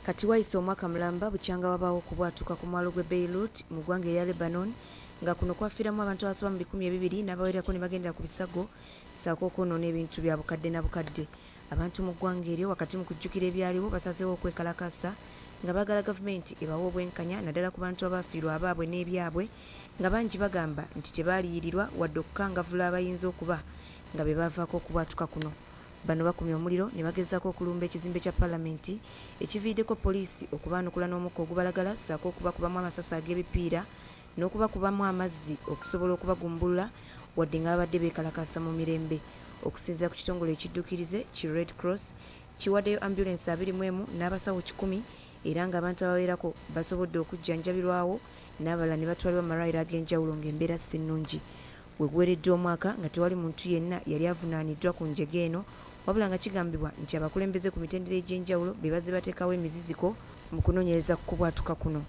Kati wayise omwaka mulamba bukyanga wabaawo okubwatuka ku mwalo gw'e Beirut mu ggwanga erya Lebanon nga kuno kwafiiramu abantu abasoba mu 200 n'abawerako ne bagendera ku bisago ssaako okwonoona ebintu bya bukadde na bukadde. Abantu mu ggwanga eryo wakati mu kujjukira ebyaliwo basazeewo okwekalakasa nga baagala gavumenti ebawa obwenkanya naddala ku bantu abaafiirwa abaabwe n'ebyabwe nga bangi bagamba nti tebaaliyirirwa wadde okukangavvula abayinza okuba nga be baavaako okubwatuka kuno. Bano bakumya omuliro ne bagezaako okulumba ekizimbe kya Paalamenti ekiviiriddeko poliisi okubaanukula n'omukka ogubalagala ssaako okubakubamu amasasi ag'ebipiira n'okubakubamu amazzi okusobola okubagumbulula wadde nga babadde beekalakasa mu mirembe. Okusinziira ku kitongole ekidduukirize ki Red Cross kiwaddeyo ambulensi 21 n'abasawo 100 era ng'abantu abawerako basobodde okujjanjabirwawo n'abalala ne batwalibwa mu malwaliro ag'enjawulo ng'embeera si nnungi. We guweereddwa omwaka nga tewali muntu yenna yali avunaaniddwa ku njege eno wabula nga kigambibwa nti abakulembeze ku mitendera egy'enjawulo be bazze bateekawo emiziziko mu kunoonyereza ku kubwatuka kuno.